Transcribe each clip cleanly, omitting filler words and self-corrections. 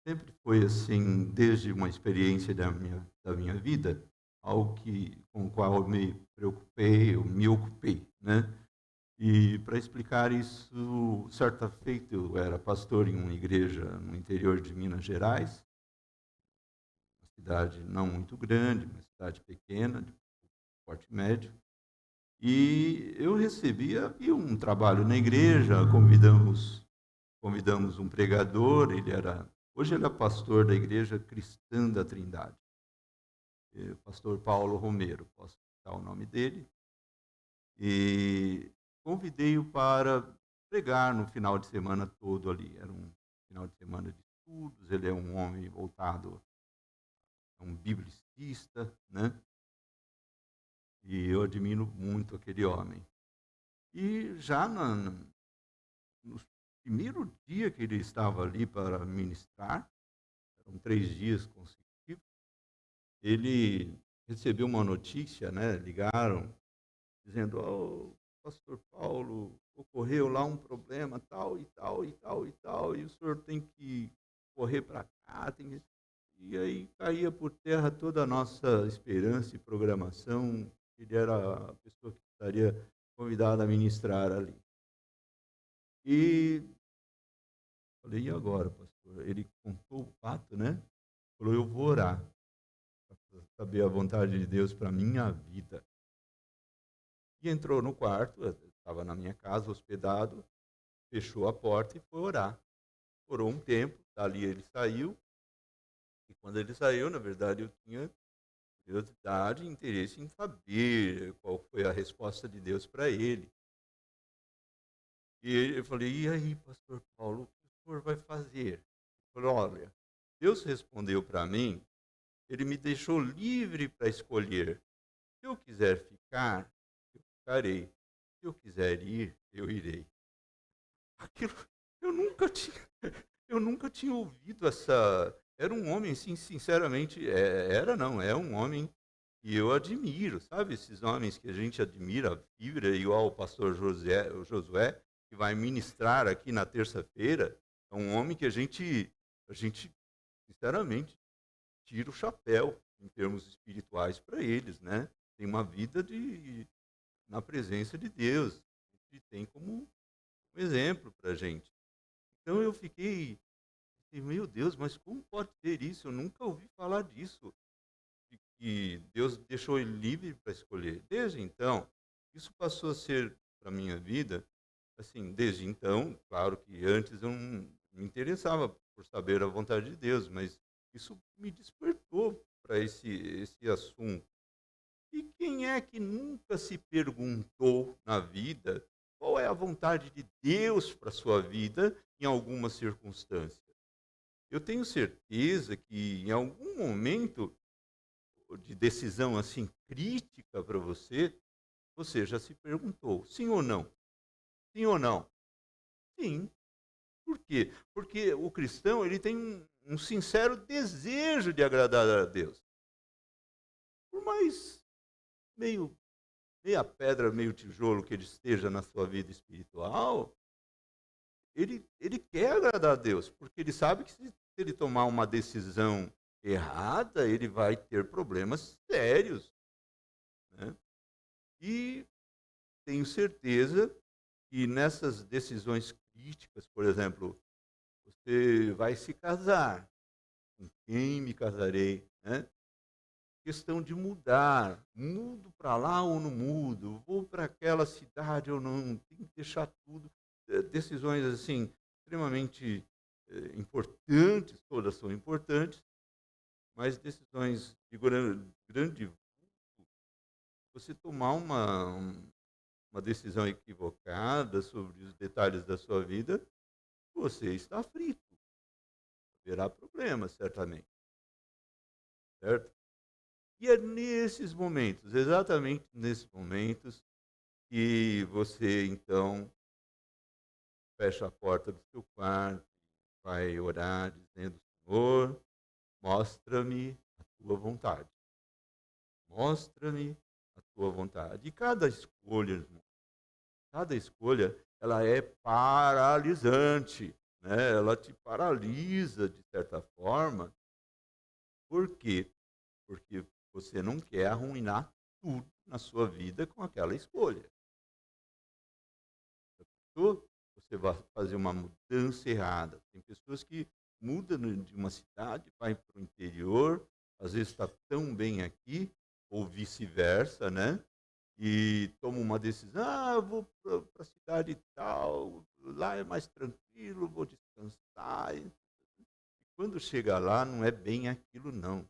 sempre foi assim, desde uma experiência da minha vida, algo com o qual eu me preocupei, eu me ocupei, né? E para explicar isso, certa feita eu era pastor em uma igreja no interior de Minas Gerais, uma cidade não muito grande, uma cidade pequena, de porte médio. E eu havia um trabalho na igreja, convidamos um pregador, hoje ele é pastor da Igreja Cristã da Trindade, pastor Paulo Romero, posso citar o nome dele, e convidei-o para pregar no final de semana todo ali. Era um final de semana de estudos, ele é um homem voltado, é um biblicista, né? E eu admiro muito aquele homem. E já no primeiro dia que ele estava ali para ministrar, eram 3 dias consecutivos, ele recebeu uma notícia, né? Ligaram dizendo: "Oh, pastor Paulo, ocorreu lá um problema tal e tal e tal e tal, e o senhor tem que correr para cá, tem que..." E aí caía por terra toda a nossa esperança e programação. Ele era a pessoa que estaria convidada a ministrar ali. E falei: "E agora, pastor?" Ele contou o fato, né? Falou: "Eu vou orar para saber a vontade de Deus para minha vida." E entrou no quarto, estava na minha casa, hospedado, fechou a porta e foi orar. Orou um tempo, dali ele saiu, e quando ele saiu, na verdade, eu tinha curiosidade e interesse em saber qual foi a resposta de Deus para ele. Eu falei: "E aí, pastor Paulo, o que o senhor vai fazer?" Ele falou: "Olha, Deus respondeu para mim, ele me deixou livre para escolher. Se eu quiser ficar, eu ficarei. Se eu quiser ir, eu irei." Aquilo, eu nunca tinha, eu nunca tinha ouvido essa. Era um homem, sim, sinceramente, era não, é um homem que eu admiro, sabe? Esses homens que a gente admira, a fibra, igual o pastor o Josué, que vai ministrar aqui na terça-feira. É um homem que a gente, sinceramente, tira o chapéu em termos espirituais para eles, né? Tem uma vida na presença de Deus, e tem como um exemplo para a gente. Então eu fiquei, meu Deus, mas como pode ser isso? Eu nunca ouvi falar disso, de que Deus deixou ele livre para escolher. Desde então, isso passou a ser para a minha vida, assim, desde então, claro que antes eu não me interessava por saber a vontade de Deus, mas isso me despertou para esse assunto. E quem é que nunca se perguntou na vida qual é a vontade de Deus para a sua vida em alguma circunstância? Eu tenho certeza que em algum momento de decisão assim crítica para você, você já se perguntou, sim ou não? Sim ou não? Sim. Por quê? Porque o cristão ele tem um sincero desejo de agradar a Deus. Por mais meio meia pedra, meio tijolo que ele esteja na sua vida espiritual, ele quer agradar a Deus, porque ele sabe que se ele tomar uma decisão errada, ele vai ter problemas sérios, né? E tenho certeza que nessas decisões críticas, por exemplo, você vai se casar, com quem me casarei, né? Questão de mudar, mudo para lá ou não mudo, vou para aquela cidade ou não, tem que deixar tudo. Decisões assim extremamente importantes, todas são importantes, mas decisões de grande, você tomar uma decisão equivocada sobre os detalhes da sua vida, você está frito, haverá problemas certamente, certo? E é nesses momentos, exatamente nesses momentos, que você então fecha a porta do seu quarto, vai orar dizendo: Senhor, mostra-me a tua vontade. Mostra-me a tua vontade. E cada escolha, irmão, cada escolha, ela é paralisante. né? Ela te paralisa de certa forma. Por quê? Porque você não quer arruinar tudo na sua vida com aquela escolha. Ou você vai fazer uma mudança errada. Tem pessoas que mudam de uma cidade, vai para o interior, às vezes está tão bem aqui, ou vice-versa, né? E toma uma decisão, eu vou para a cidade tal, lá é mais tranquilo, vou descansar. E quando chega lá, não é bem aquilo, não.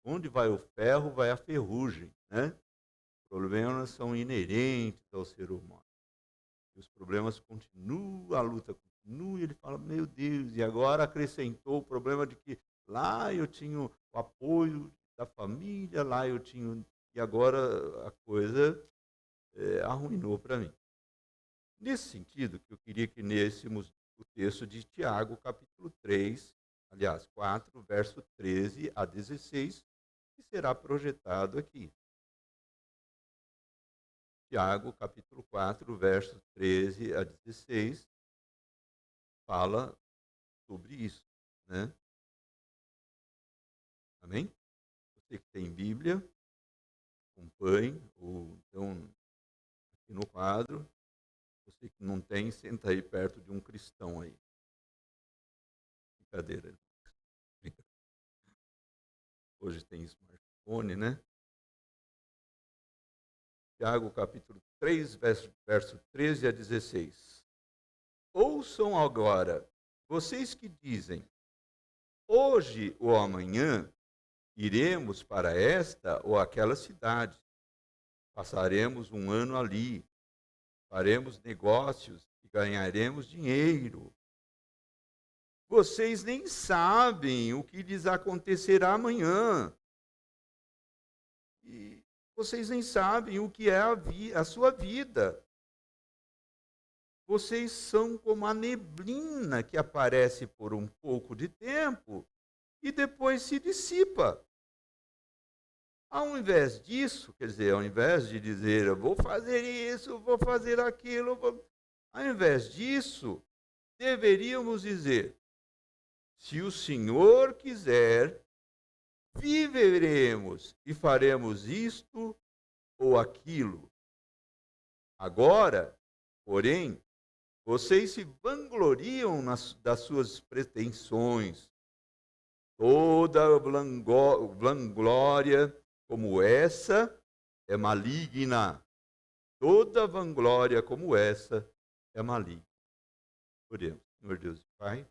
Onde vai o ferro, vai a ferrugem, né? Os problemas são inerentes ao ser humano. E os problemas continuam, a luta continua, e ele fala, meu Deus, e agora acrescentou o problema de que lá eu tinha o apoio da família, lá eu tinha, e agora a coisa arruinou para mim. Nesse sentido, que eu queria que lêssemos o texto de Tiago, capítulo 3, aliás, 4, verso 13 a 16, que será projetado aqui. Tiago, capítulo 4, versos 13 a 16, fala sobre isso, né? Amém? Você que tem Bíblia, acompanhe, ou então aqui no quadro. Você que não tem, senta aí perto de um cristão aí. Brincadeira. Hoje tem smartphone, né? Tiago, capítulo 3, verso 13 a 16. Ouçam agora, vocês que dizem, hoje ou amanhã iremos para esta ou aquela cidade, passaremos um ano ali, faremos negócios e ganharemos dinheiro. Vocês nem sabem o que lhes acontecerá amanhã. E vocês nem sabem o que é a sua vida. Vocês são como a neblina que aparece por um pouco de tempo e depois se dissipa. Ao invés disso, quer dizer, ao invés de dizer, eu vou fazer isso, vou fazer aquilo, ao invés disso, deveríamos dizer, se o Senhor quiser, viveremos e faremos isto ou aquilo. Agora, porém, vocês se vangloriam das suas pretensões. Toda vanglória como essa é maligna. Toda vanglória como essa é maligna. Oremos. Senhor Deus e Pai,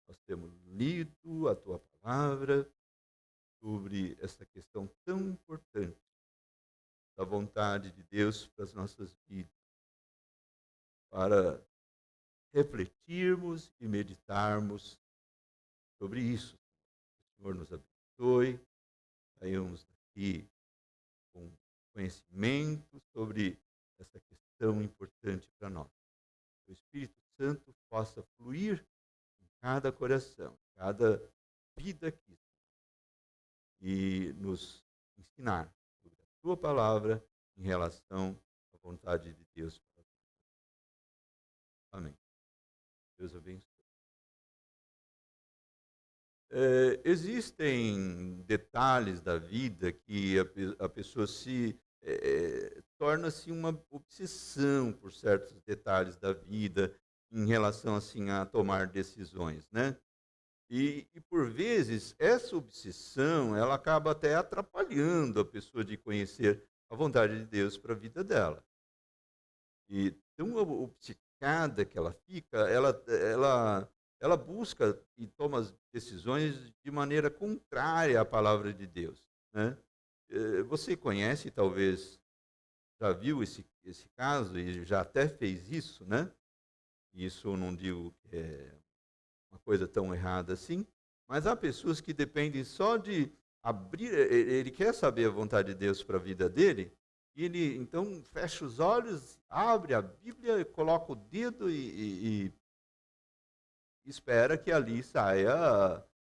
nós temos lido a Tua palavra sobre essa questão tão importante da vontade de Deus para as nossas vidas, para refletirmos e meditarmos sobre isso. O Senhor nos abençoe, saímos daqui com conhecimento sobre essa questão importante para nós. Que o Espírito Santo possa fluir em cada coração, em cada vida aqui, e nos ensinar sobre a Sua palavra em relação à vontade de Deus. Amém. Deus abençoe. Existem detalhes da vida que a pessoa se torna-se uma obsessão por certos detalhes da vida em relação assim a tomar decisões, né? E por vezes essa obsessão ela acaba até atrapalhando a pessoa de conhecer a vontade de Deus para a vida dela. E tão obcecada que ela fica, ela busca e toma as decisões de maneira contrária à palavra de Deus, né? Você conhece, talvez já viu esse caso e já até fez isso, né? Isso eu não digo que é uma coisa tão errada assim, mas há pessoas que dependem só de abrir, ele quer saber a vontade de Deus para a vida dele, e ele então fecha os olhos, abre a Bíblia, coloca o dedo e espera que ali saia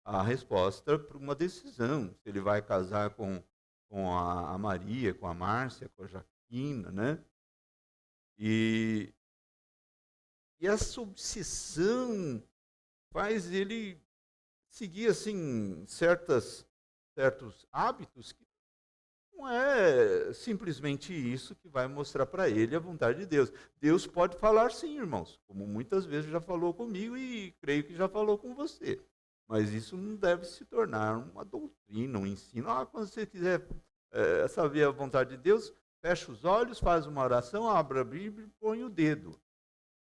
a resposta para uma decisão. Se ele vai casar com a Maria, com a Márcia, com a Jaquina, né? E essa obsessão faz ele seguir assim certos hábitos que não é simplesmente isso que vai mostrar para ele a vontade de Deus. Deus pode falar sim, irmãos, como muitas vezes já falou comigo e creio que já falou com você. Mas isso não deve se tornar uma doutrina, um ensino. Quando você quiser saber a vontade de Deus, fecha os olhos, faz uma oração, abre a Bíblia e põe o dedo.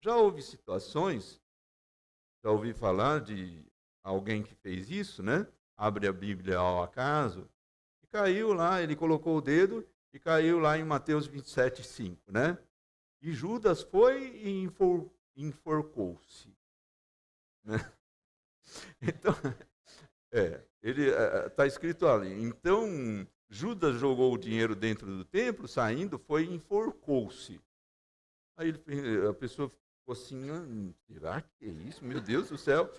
Já houve situações, já ouvi falar de alguém que fez isso, né? Abre a Bíblia ao acaso, e caiu lá, ele colocou o dedo e caiu lá em Mateus 27:5, né? E Judas foi e enforcou-se, né? Então, ele está escrito ali. Então, Judas jogou o dinheiro dentro do templo, saindo, foi e enforcou-se. Aí a pessoa ficou assim, será que é isso? Meu Deus do céu.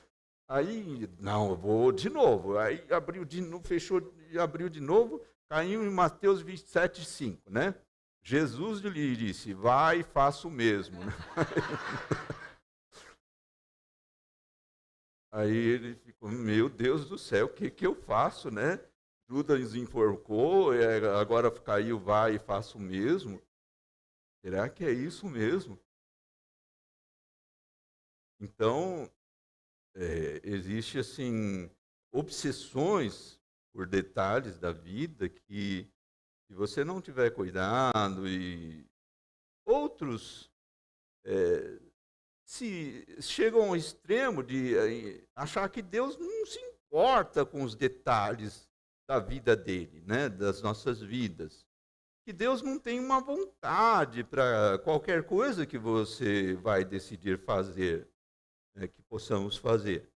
Aí, não, eu vou de novo. Aí abriu de novo, fechou e abriu de novo, caiu em Mateus 27:5, né? Jesus lhe disse, vai e faça o mesmo. Aí ele ficou, meu Deus do céu, o que eu faço, né? Judas enforcou, agora caiu, vai e faça o mesmo. Será que é isso mesmo? Então, existe assim obsessões por detalhes da vida que, se você não tiver cuidado, e outros se chegam ao extremo de achar que Deus não se importa com os detalhes da vida dele, né, das nossas vidas. Que Deus não tem uma vontade para qualquer coisa que você vai decidir fazer, né, que possamos fazer.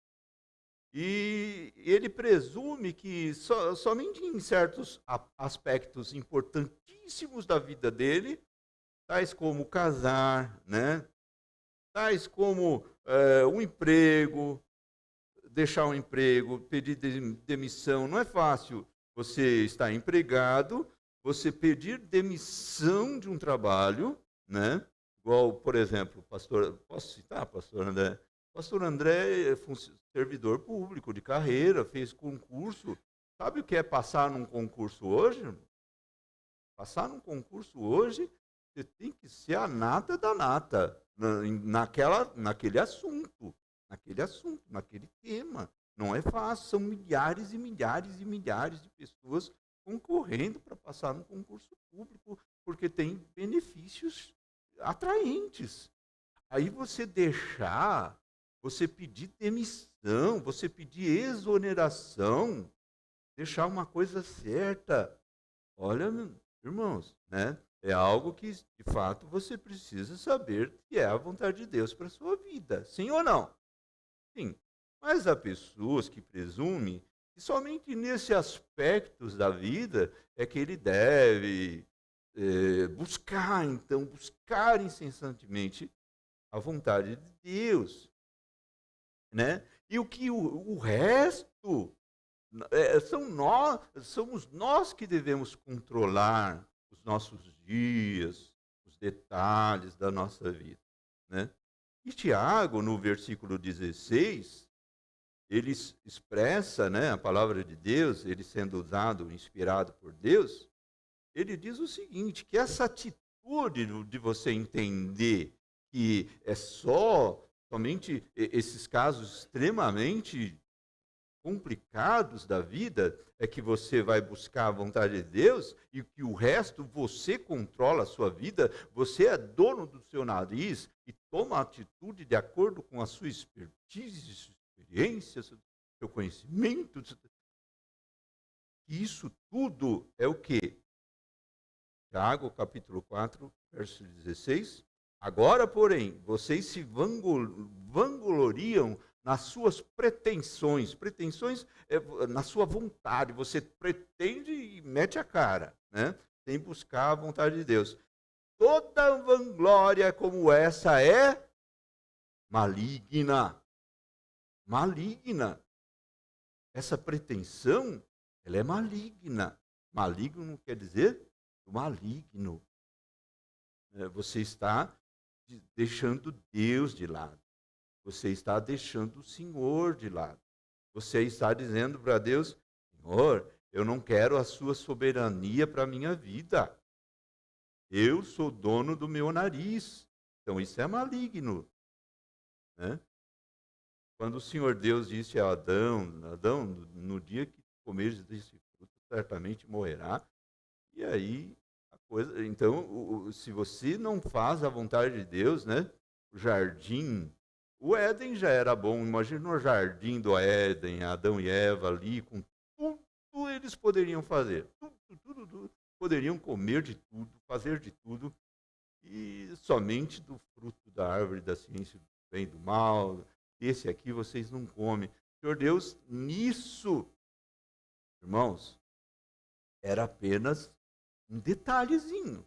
E ele presume que somente em certos aspectos importantíssimos da vida dele, tais como casar, né? Tais como um emprego, deixar um emprego, pedir demissão. Não é fácil você estar empregado, você pedir demissão de um trabalho, né? Igual, por exemplo, posso citar, pastor André? Pastor André é servidor público de carreira, fez concurso. Sabe o que é passar num concurso hoje? Passar num concurso hoje, você tem que ser a nata da nata, naquele assunto, naquele tema. Não é fácil, são milhares e milhares e milhares de pessoas concorrendo para passar num concurso público, porque tem benefícios atraentes. Aí você você pedir demissão, você pedir exoneração, deixar uma coisa certa. Olha, irmãos, né? É algo que, de fato, você precisa saber que é a vontade de Deus para a sua vida. Sim ou não? Sim. Mas há pessoas que presumem que somente nesses aspectos da vida é que ele deve buscar incessantemente a vontade de Deus, né? E o resto somos nós que devemos controlar os nossos dias, os detalhes da nossa vida, né? E Tiago, no versículo 16, ele expressa, né, a palavra de Deus, ele sendo usado, inspirado por Deus, ele diz o seguinte, que essa atitude de você entender que é somente esses casos extremamente complicados da vida, é que você vai buscar a vontade de Deus e que o resto você controla a sua vida, você é dono do seu nariz e toma atitude de acordo com a sua expertise, sua experiência, seu conhecimento. Isso tudo é o quê? Tiago, capítulo 4, verso 16. Agora, porém, vocês se vangloriam nas suas pretensões. Pretensões é na sua vontade. Você pretende e mete a cara, né? Sem buscar a vontade de Deus. Toda vanglória como essa é maligna. Maligna. Essa pretensão, ela é maligna. Maligno quer dizer maligno. Você está deixando Deus de lado. você está deixando o Senhor de lado. Você está dizendo para Deus: Senhor, eu não quero a sua soberania para a minha vida. Eu sou dono do meu nariz. Então isso é maligno, né? Quando o Senhor Deus disse a Adão, Adão, no dia que comeres desse fruto, certamente morrerá. E aí a coisa, então, se você não faz a vontade de Deus, né? O jardim, o Éden já era bom. Imagina o jardim do Éden, Adão e Eva ali, com tudo eles poderiam fazer, tudo, poderiam comer de tudo, fazer de tudo, e somente do fruto da árvore da ciência do bem e do mal, esse aqui vocês não comem. Senhor Deus, nisso, irmãos, era apenas um detalhezinho,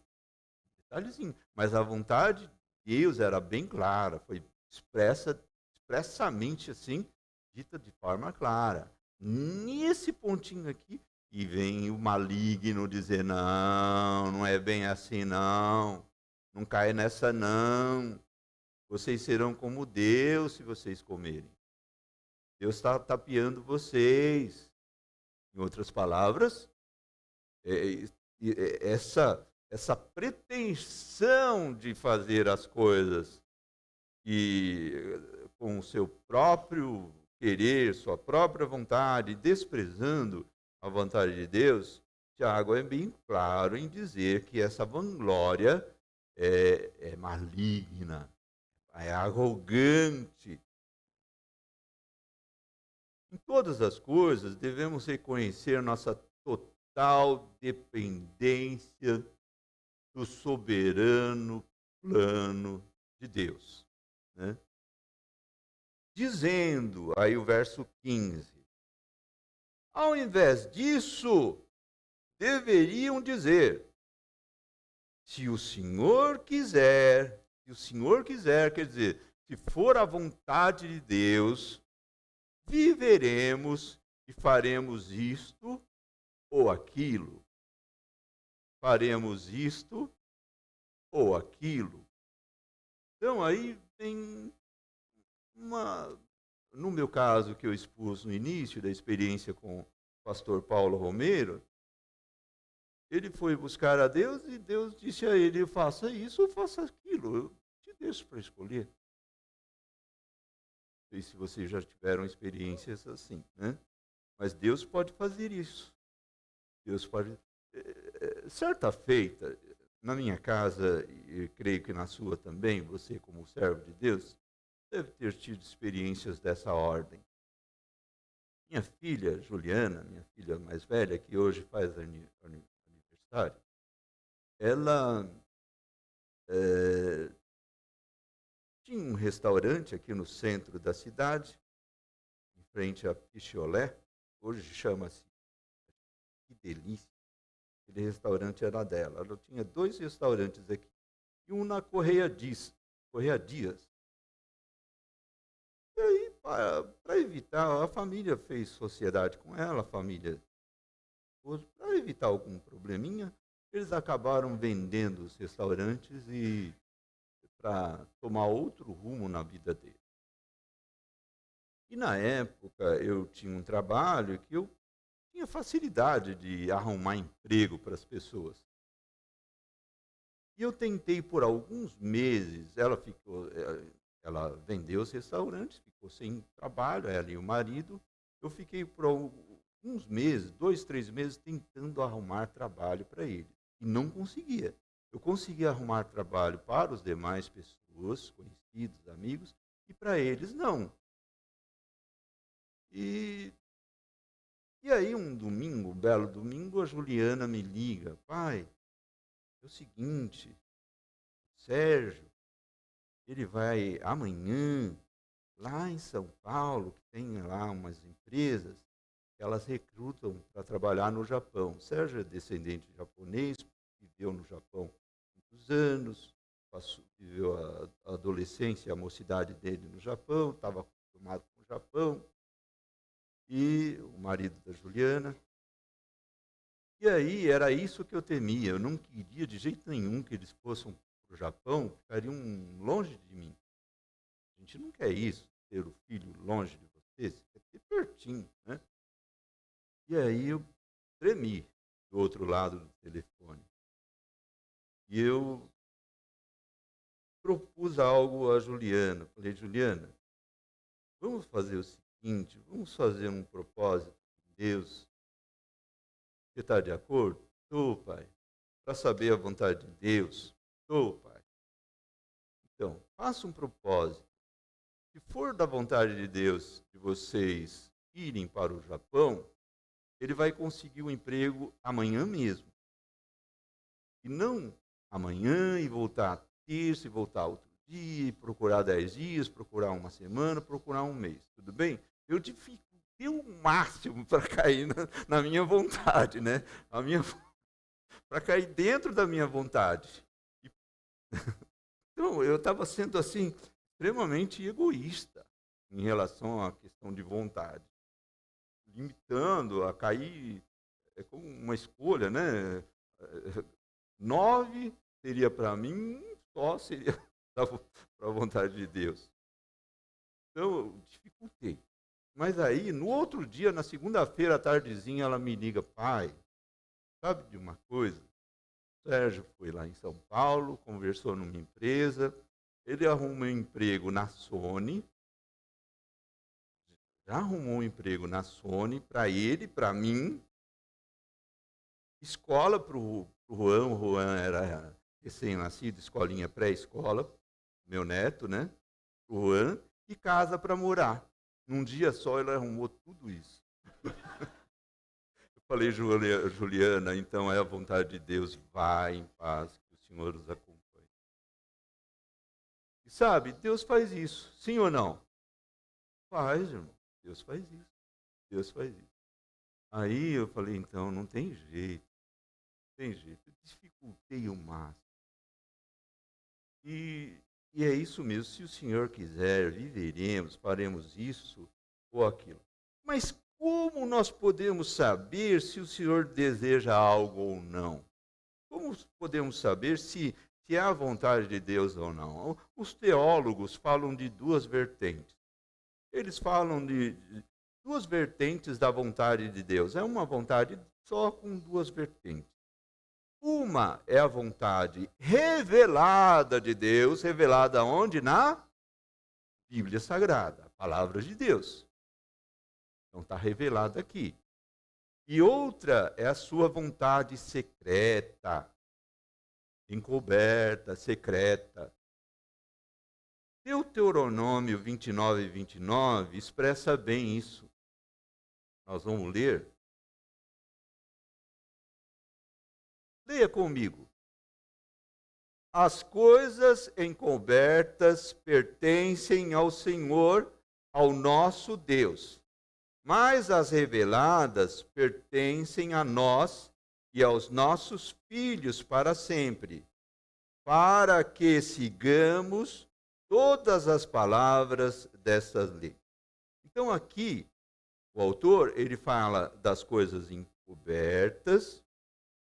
mas a vontade de Deus era bem clara, foi expressamente assim, dita de forma clara. Nesse pontinho aqui, e vem o maligno dizer: não, não é bem assim, não cai nessa, não. Vocês serão como Deus se vocês comerem. Deus está tapeando vocês. Em outras palavras, essa pretensão de fazer as coisas e com o seu próprio querer, sua própria vontade, desprezando a vontade de Deus, Tiago é bem claro em dizer que essa vanglória é maligna, é arrogante. Em todas as coisas, devemos reconhecer nossa total dependência do soberano plano de Deus, né? Dizendo, aí o verso 15, ao invés disso, deveriam dizer: se o Senhor quiser, quer dizer, se for a vontade de Deus, viveremos e faremos isto ou aquilo. Faremos isto ou aquilo. Então aí tem no meu caso que eu expus no início da experiência com o pastor Paulo Romero, ele foi buscar a Deus e Deus disse a ele: faça isso ou faça aquilo, eu te deixo para escolher. Não sei se vocês já tiveram experiências assim, né? Mas Deus pode fazer isso. Deus pode. Certa feita, na minha casa, e creio que na sua também, você como servo de Deus, deve ter tido experiências dessa ordem. Minha filha, Juliana, minha filha mais velha, que hoje faz aniversário, ela tinha um restaurante aqui no centro da cidade, em frente a Pichiolé, hoje chama-se Que Delícia. Aquele restaurante era dela. Ela tinha 2 restaurantes aqui, e um na Correia Dias. E aí, para evitar, a família fez sociedade com ela, a família, para evitar algum probleminha, eles acabaram vendendo os restaurantes e para tomar outro rumo na vida dele. E na época eu tinha um trabalho que eu tinha facilidade de arrumar emprego para as pessoas. E eu tentei por alguns meses, ela vendeu os restaurantes, ficou sem trabalho, ela e o marido. Eu fiquei por alguns meses, 2, 3 meses, tentando arrumar trabalho para ele. E não conseguia. Eu conseguia arrumar trabalho para os demais pessoas, conhecidos, amigos, e para eles não. E aí um domingo, um belo domingo, a Juliana me liga: pai, é o seguinte, Sérgio, ele vai amanhã, lá em São Paulo, que tem lá umas empresas, elas recrutam para trabalhar no Japão. Sérgio é descendente de japonês, viveu no Japão muitos anos, viveu a adolescência, a mocidade dele no Japão, estava acostumado com o Japão, e o marido da Juliana. E aí era isso que eu temia, eu não queria de jeito nenhum que eles fossem para o Japão, ficariam longe de mim. A gente não quer isso. ter o filho longe de você? Você quer ter pertinho, né? E aí eu tremi do outro lado do telefone. E eu propus algo a Juliana. Falei, Juliana, vamos fazer o seguinte, vamos fazer um propósito de Deus. Você está de acordo? Estou, pai. Para saber a vontade de Deus? Estou, pai. Então, faça um propósito. Se for da vontade de Deus de vocês irem para o Japão, ele vai conseguir um emprego amanhã mesmo. E não amanhã e voltar terça e voltar outro dia, procurar 10 dias, procurar uma semana, procurar um mês. Tudo bem? Eu dificultei o máximo para cair na minha vontade, né? Para cair dentro da minha vontade. Então, eu estava sendo assim, extremamente egoísta em relação à questão de vontade. Limitando a cair, é como uma escolha, né? 9 seria para mim, só seria para a vontade de Deus. Então, eu dificultei. Mas aí, no outro dia, na segunda-feira, à tardezinha, ela me liga, pai, sabe de uma coisa? O Sérgio foi lá em São Paulo, conversou numa empresa, ele arrumou um emprego na Sony, já arrumou um emprego na Sony para ele, para mim, escola para o Juan era recém-nascido, escolinha pré-escola, meu neto, né? O Juan, e casa para morar. Num dia só ele arrumou tudo isso. Eu falei, Juliana, então é a vontade de Deus, vai em paz, que o Senhor os acompanhe. E sabe, Deus faz isso, sim ou não? Faz, irmão, Deus faz isso, Deus faz isso. Aí eu falei, então, não tem jeito, eu dificultei o máximo. E é isso mesmo, se o Senhor quiser, viveremos, faremos isso ou aquilo. Mas como nós podemos saber se o Senhor deseja algo ou não? Como podemos saber se é a vontade de Deus ou não? Os teólogos falam de duas vertentes. Eles falam de duas vertentes da vontade de Deus. É uma vontade só com duas vertentes. Uma é a vontade revelada de Deus, revelada onde? Na Bíblia Sagrada, a palavra de Deus. Então está revelada aqui. E outra é a sua vontade secreta, encoberta, secreta. Deuteronômio 29 e 29 expressa bem isso. Nós vamos ler. Leia comigo. As coisas encobertas pertencem ao Senhor, ao nosso Deus, mas as reveladas pertencem a nós e aos nossos filhos para sempre, para que sigamos todas as palavras dessas leis. Então aqui, o autor, ele fala das coisas encobertas,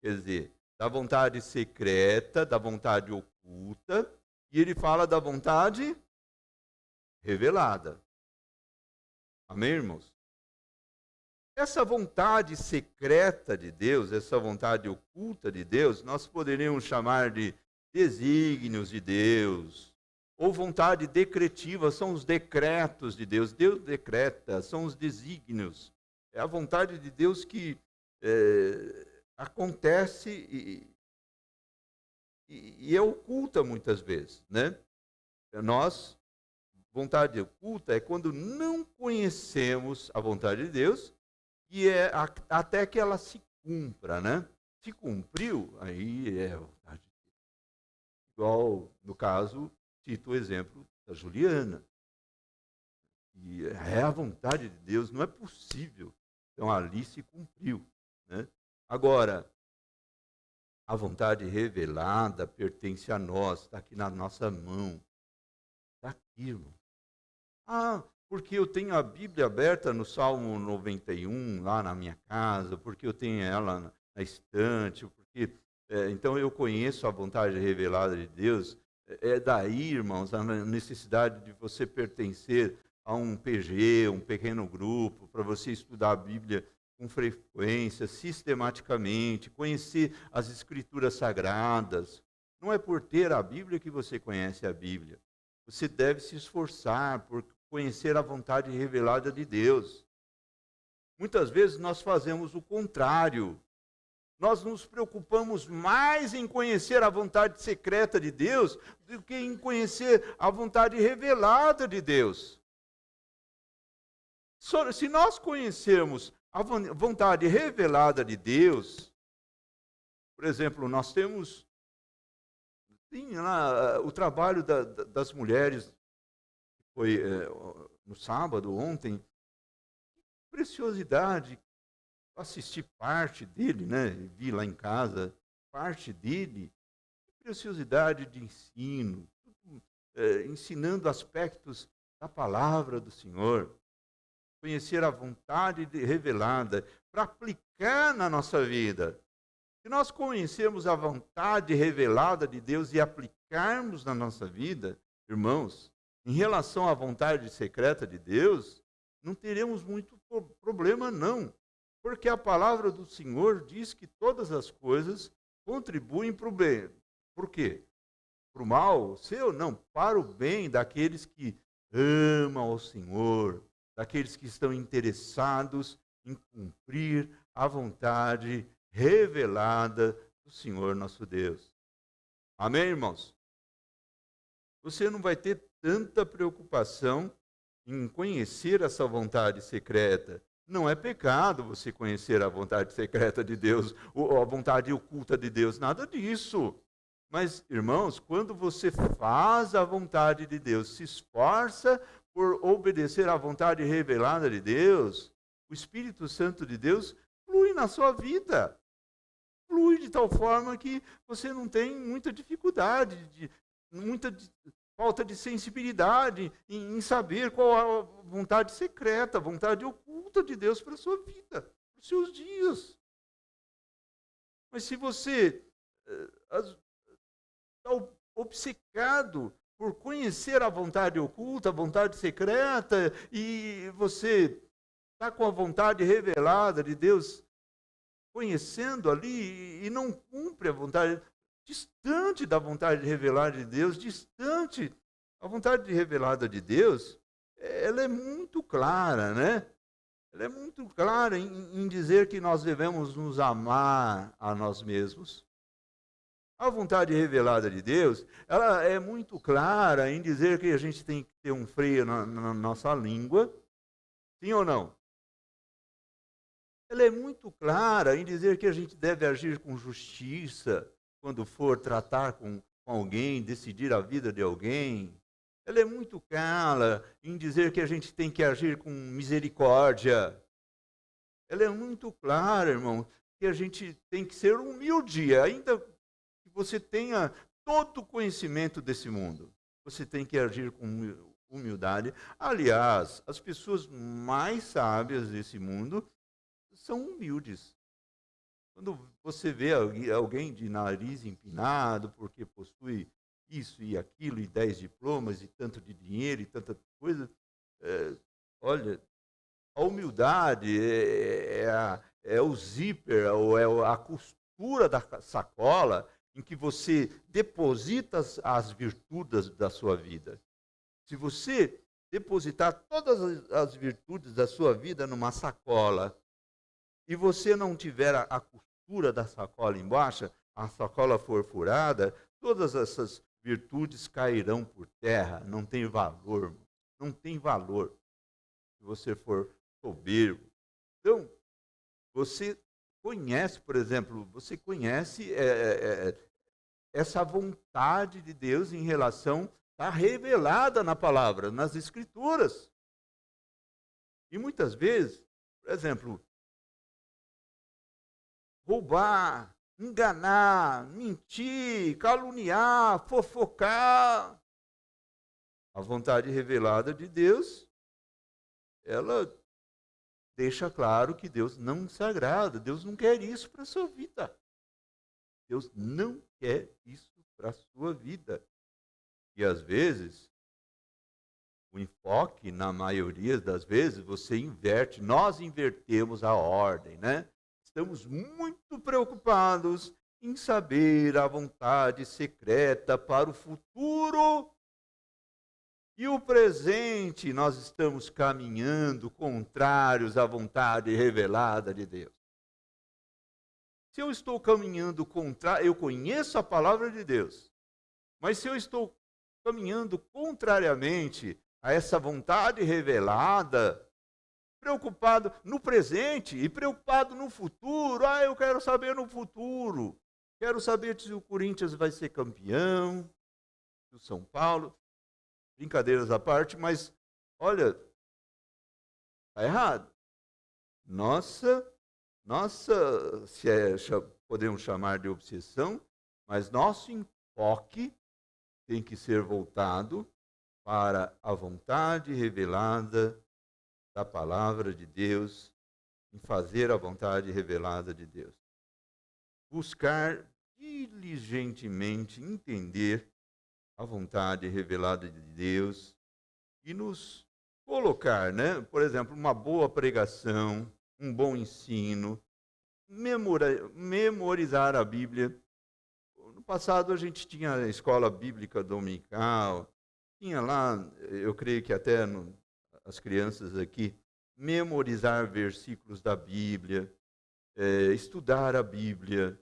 quer dizer, da vontade secreta, da vontade oculta, e ele fala da vontade revelada. Amém, irmãos? Essa vontade secreta de Deus, essa vontade oculta de Deus, nós poderíamos chamar de desígnios de Deus, ou vontade decretiva, são os decretos de Deus. Deus decreta, são os desígnios. É a vontade de Deus que acontece e é oculta muitas vezes, né? Vontade oculta é quando não conhecemos a vontade de Deus e até que ela se cumpra, né? Se cumpriu, aí é a vontade de Deus. Igual, no caso, cito o exemplo da Juliana. E é a vontade de Deus, não é possível. Então, ali se cumpriu, né? Agora, a vontade revelada pertence a nós, está aqui na nossa mão. Está aqui, irmão. Ah, porque eu tenho a Bíblia aberta no Salmo 91, lá na minha casa, porque eu tenho ela na estante, porque então eu conheço a vontade revelada de Deus. É daí, irmãos, a necessidade de você pertencer a um PG, um pequeno grupo, para você estudar a Bíblia com frequência, sistematicamente, conhecer as Escrituras Sagradas. Não é por ter a Bíblia que você conhece a Bíblia. Você deve se esforçar por conhecer a vontade revelada de Deus. Muitas vezes nós fazemos o contrário. Nós nos preocupamos mais em conhecer a vontade secreta de Deus do que em conhecer a vontade revelada de Deus. Se nós conhecermos a vontade revelada de Deus, por exemplo, nós temos lá o trabalho das mulheres, que foi no sábado, ontem, preciosidade, assisti parte dele, né? Vi lá em casa parte dele, preciosidade de ensino, ensinando aspectos da palavra do Senhor, conhecer a vontade revelada para aplicar na nossa vida. Se nós conhecermos a vontade revelada de Deus e aplicarmos na nossa vida, irmãos, em relação à vontade secreta de Deus, não teremos muito problema, não. Porque a palavra do Senhor diz que todas as coisas contribuem para o bem. Por quê? Para o mal seu? Não, para o bem daqueles que amam ao Senhor, daqueles que estão interessados em cumprir a vontade revelada do Senhor nosso Deus. Amém, irmãos? Você não vai ter tanta preocupação em conhecer essa vontade secreta. Não é pecado você conhecer a vontade secreta de Deus, ou a vontade oculta de Deus, nada disso. Mas, irmãos, quando você faz a vontade de Deus, se esforça por obedecer à vontade revelada de Deus, o Espírito Santo de Deus flui na sua vida. Flui de tal forma que você não tem muita dificuldade, muita falta de sensibilidade em saber qual é a vontade secreta, a vontade oculta de Deus para a sua vida, para os seus dias. Mas se você está obcecado por conhecer a vontade oculta, a vontade secreta, e você está com a vontade revelada de Deus, conhecendo ali, e não cumpre a vontade, distante da vontade revelada de Deus, distante, a vontade revelada de Deus, ela é muito clara, né? Ela é muito clara em dizer que nós devemos nos amar a nós mesmos. A vontade revelada de Deus, ela é muito clara em dizer que a gente tem que ter um freio na nossa língua, sim ou não? Ela é muito clara em dizer que a gente deve agir com justiça quando for tratar com alguém, decidir a vida de alguém. Ela é muito clara em dizer que a gente tem que agir com misericórdia. Ela é muito clara, irmão, que a gente tem que ser humilde, ainda que você tenha todo o conhecimento desse mundo. Você tem que agir com humildade. Aliás, as pessoas mais sábias desse mundo são humildes. Quando você vê alguém de nariz empinado, porque possui isso e aquilo, e 10 diplomas, e tanto de dinheiro, e tanta coisa, olha, a humildade é o zíper, ou é a costura da sacola em que você deposita as virtudes da sua vida. Se você depositar todas as virtudes da sua vida numa sacola, e você não tiver a costura da sacola embaixo, a sacola for furada, todas essas virtudes cairão por terra, não tem valor, não tem valor, se você for soberbo. Então, você conhece, por exemplo, você conhece essa vontade de Deus em relação, está revelada na palavra, nas Escrituras. E muitas vezes, por exemplo, roubar, enganar, mentir, caluniar, fofocar. A vontade revelada de Deus, ela deixa claro que Deus não se agrada, Deus não quer isso para a sua vida. Deus não quer isso para a sua vida. E às vezes, O enfoque, na maioria das vezes, você inverte, nós invertemos a ordem, né? Estamos muito preocupados em saber a vontade secreta para o futuro e o presente. Nós estamos caminhando contrários à vontade revelada de Deus. Se eu estou caminhando contrário, eu conheço a palavra de Deus, mas se eu estou caminhando contrariamente a essa vontade revelada, preocupado no presente e preocupado no futuro, eu quero saber no futuro, quero saber se o Corinthians vai ser campeão, se o São Paulo, brincadeiras à parte, mas olha, está errado. Nossa, podemos chamar de obsessão, mas nosso enfoque tem que ser voltado para a vontade revelada da palavra de Deus, em fazer a vontade revelada de Deus. Buscar diligentemente entender a vontade revelada de Deus e nos colocar, né? Por exemplo, uma boa pregação, um bom ensino, memorizar a Bíblia. No passado a gente tinha a escola bíblica dominical, tinha lá, eu creio que até as crianças aqui, memorizar versículos da Bíblia, estudar a Bíblia.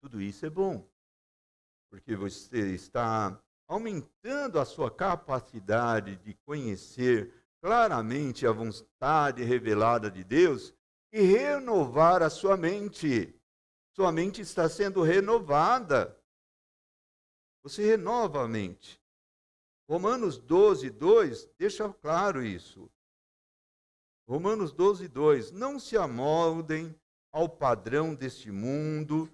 Tudo isso é bom, porque você está aumentando a sua capacidade de conhecer claramente a vontade revelada de Deus e renovar a sua mente. Sua mente está sendo renovada. Você renova a mente. Romanos 12, 2 deixa claro isso. Romanos 12, 2. Não se amoldem ao padrão deste mundo,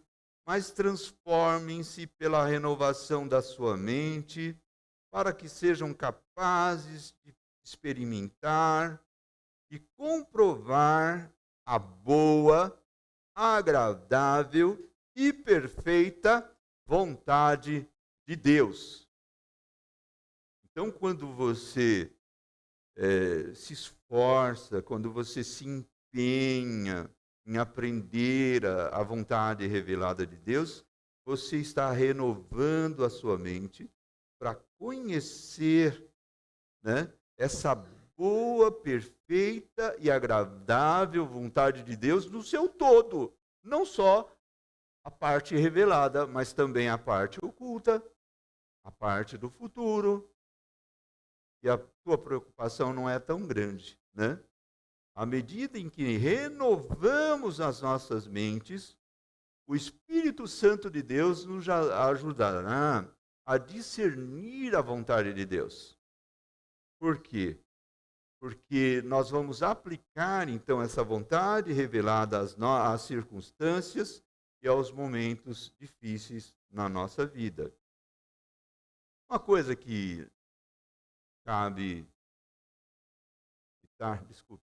mas transformem-se pela renovação da sua mente, para que sejam capazes de experimentar e comprovar a boa, agradável e perfeita vontade de Deus. Então, quando você se esforça, quando você se empenha em aprender a vontade revelada de Deus, você está renovando a sua mente para conhecer, né, essa boa, perfeita e agradável vontade de Deus no seu todo. Não só a parte revelada, mas também a parte oculta, a parte do futuro. E a tua preocupação não é tão grande, né? À medida em que renovamos as nossas mentes, o Espírito Santo de Deus nos ajudará a discernir a vontade de Deus. Por quê? Porque nós vamos aplicar, então, essa vontade revelada às circunstâncias e aos momentos difíceis na nossa vida. Uma coisa que cabe... desculpe,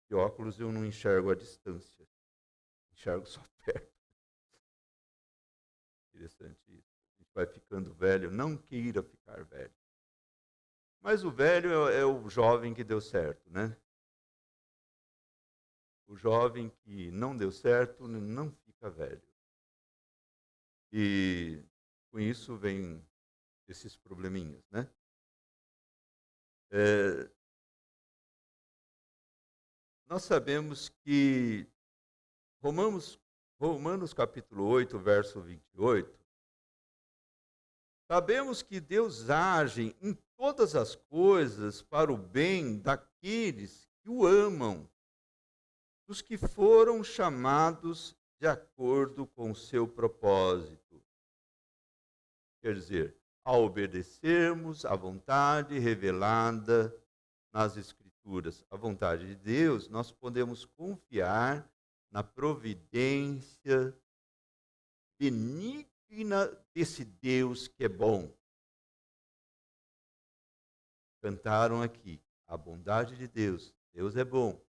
de óculos eu não enxergo a distância, enxergo só perto. Interessante isso. A gente vai ficando velho, não queira ficar velho. Mas o velho é o jovem que deu certo, né? O jovem que não deu certo não fica velho. E com isso vem esses probleminhas, né? Nós sabemos que Romanos capítulo 8, verso 28, sabemos que Deus age em todas as coisas para o bem daqueles que o amam, dos que foram chamados de acordo com o seu propósito. Quer dizer, ao obedecermos à vontade revelada nas Escrituras, a vontade de Deus, nós podemos confiar na providência benigna desse Deus que é bom. Cantaram aqui, a bondade de Deus. Deus é bom.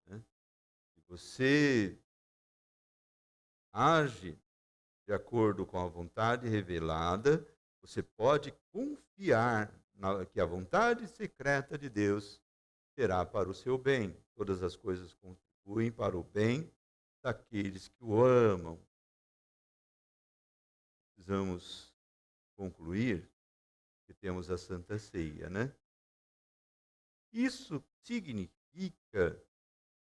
Se você age de acordo com a vontade revelada, você pode confiar que a vontade secreta de Deus será para o seu bem. Todas as coisas contribuem para o bem daqueles que o amam. Precisamos concluir que temos a Santa Ceia, né? Isso significa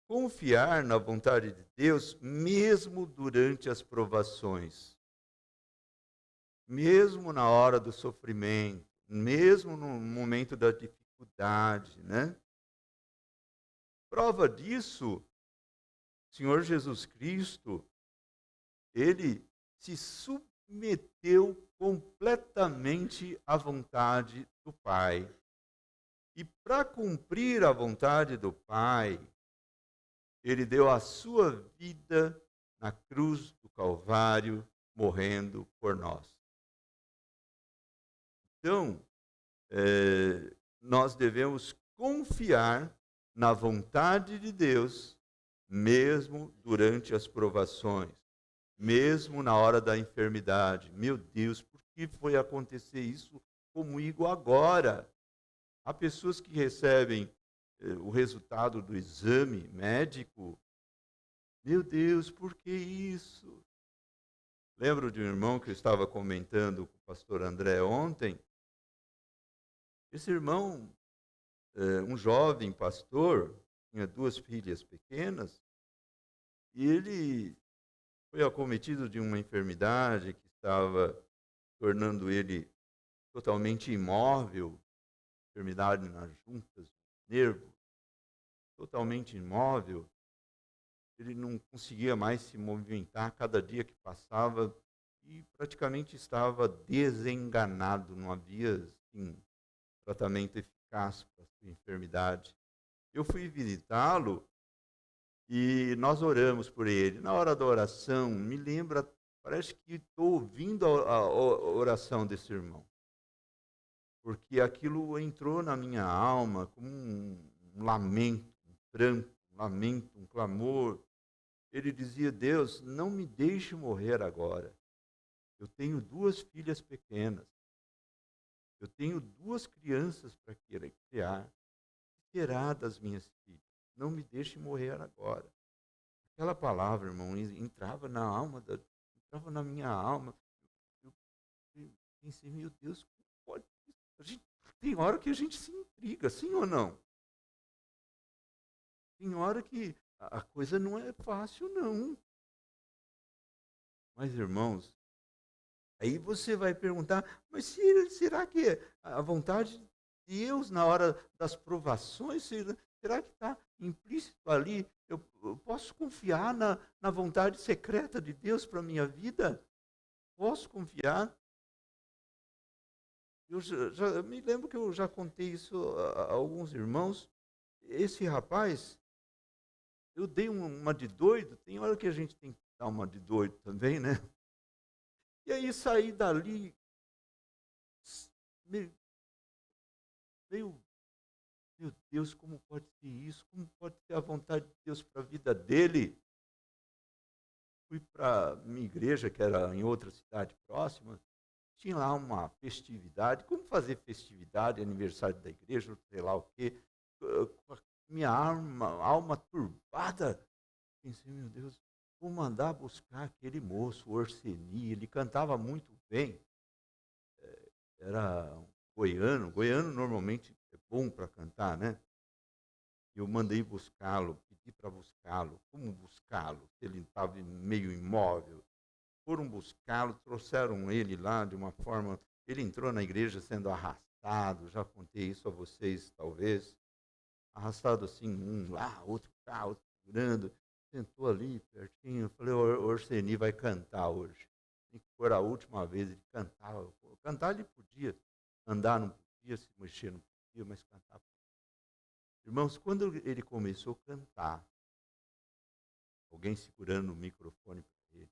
confiar na vontade de Deus mesmo durante as provações, mesmo na hora do sofrimento, mesmo no momento da dificuldade, né? Prova disso, o Senhor Jesus Cristo, ele se submeteu completamente à vontade do Pai. E para cumprir a vontade do Pai, ele deu a sua vida na cruz do Calvário, morrendo por nós. Então, nós devemos confiar na vontade de Deus, mesmo durante as provações, mesmo na hora da enfermidade. Meu Deus, por que foi acontecer isso comigo agora? Há pessoas que recebem o resultado do exame médico. Meu Deus, por que isso? Lembro de um irmão que eu estava comentando com o pastor André ontem. Esse irmão, um jovem pastor, tinha 2 filhas pequenas, e ele foi acometido de uma enfermidade que estava tornando ele totalmente imóvel, enfermidade nas juntas, nervo, totalmente imóvel. Ele não conseguia mais se movimentar cada dia que passava e praticamente estava desenganado, não havia assim, tratamento eficaz para a sua enfermidade. Eu fui visitá-lo e nós oramos por ele. Na hora da oração, me lembra, parece que estou ouvindo a oração desse irmão. Porque aquilo entrou na minha alma como um lamento, um pranto, um lamento, um clamor. Ele dizia: Deus, não me deixe morrer agora. Eu tenho 2 filhas pequenas. Eu tenho 2 crianças para criar. O que será das minhas filhas? Não me deixe morrer agora. Aquela palavra, irmão, entrava na alma, entrava na minha alma. Eu pensei, meu Deus, como pode isso? Tem hora que a gente se intriga, sim ou não? Tem hora que a coisa não é fácil, não. Mas, irmãos, aí você vai perguntar, mas será que a vontade de Deus na hora das provações, será que está implícito ali? Eu posso confiar na vontade secreta de Deus para a minha vida? Posso confiar? Eu já me lembro que eu já contei isso a alguns irmãos. Esse rapaz, eu dei uma de doido, tem hora que a gente tem que dar uma de doido também, né? E aí saí dali, meio, meu Deus, como pode ser isso? Como pode ser a vontade de Deus para a vida dele? Fui para minha igreja, que era em outra cidade próxima, tinha lá uma festividade. Como fazer festividade, aniversário da igreja, sei lá o quê, com a minha alma turbada. Pensei, meu Deus, vou mandar buscar aquele moço, o Orseni, ele cantava muito bem. Era um goiano. Goiano normalmente é bom para cantar, né? Eu mandei buscá-lo, pedi para buscá-lo. Como buscá-lo? Ele estava meio imóvel. Foram buscá-lo, trouxeram ele lá de uma forma. Ele entrou na igreja sendo arrastado, já contei isso a vocês, talvez. Arrastado assim, um lá, outro cá, outro segurando. Sentou ali pertinho. Eu falei: o Orseni vai cantar hoje. Tem que for a última vez ele cantava. Cantar ele podia, andar não podia, se mexer não podia, mas cantar. Irmãos, quando ele começou a cantar, alguém segurando o microfone para ele,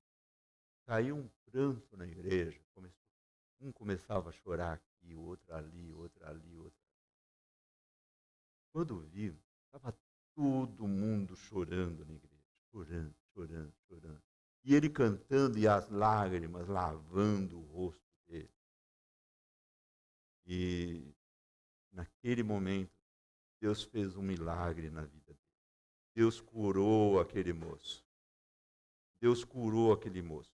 caiu um pranto na igreja. Um começava a chorar aqui, o outro ali, o outro ali, o outro ali. Quando vi, estava todo mundo chorando na igreja, chorando, chorando, chorando. E ele cantando e as lágrimas lavando o rosto dele. E naquele momento, Deus fez um milagre na vida dele. Deus curou aquele moço. Deus curou aquele moço.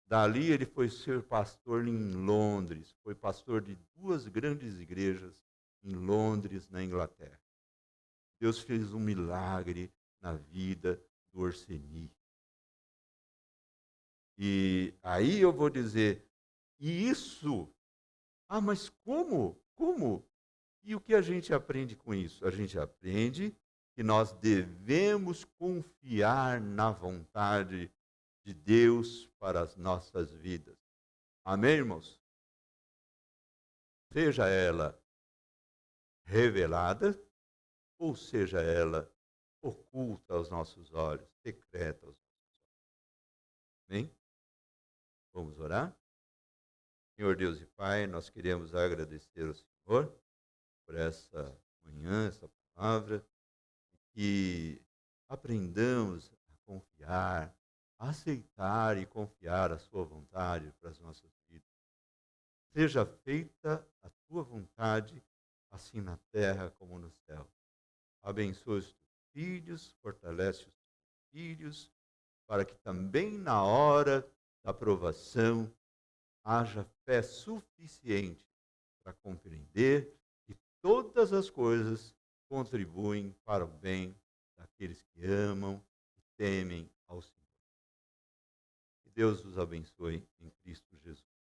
Dali ele foi ser pastor em Londres, foi pastor de 2 grandes igrejas em Londres, na Inglaterra. Deus fez um milagre na vida do Orseni. E aí eu vou dizer, e isso, mas como? Como? E o que a gente aprende com isso? A gente aprende que nós devemos confiar na vontade de Deus para as nossas vidas. Amém, irmãos? Seja ela revelada, ou seja ela oculta aos nossos olhos, secreta aos nossos olhos. Amém? Vamos orar? Senhor Deus e Pai, nós queremos agradecer ao Senhor por essa manhã, essa palavra, que aprendamos a confiar, a aceitar e confiar a sua vontade para as nossas vidas. Seja feita a tua vontade, assim na terra como no céu. Abençoe os teus filhos, fortalece os teus filhos, para que também na hora da provação haja fé suficiente para compreender que todas as coisas contribuem para o bem daqueles que amam e temem ao Senhor. Que Deus os abençoe em Cristo Jesus.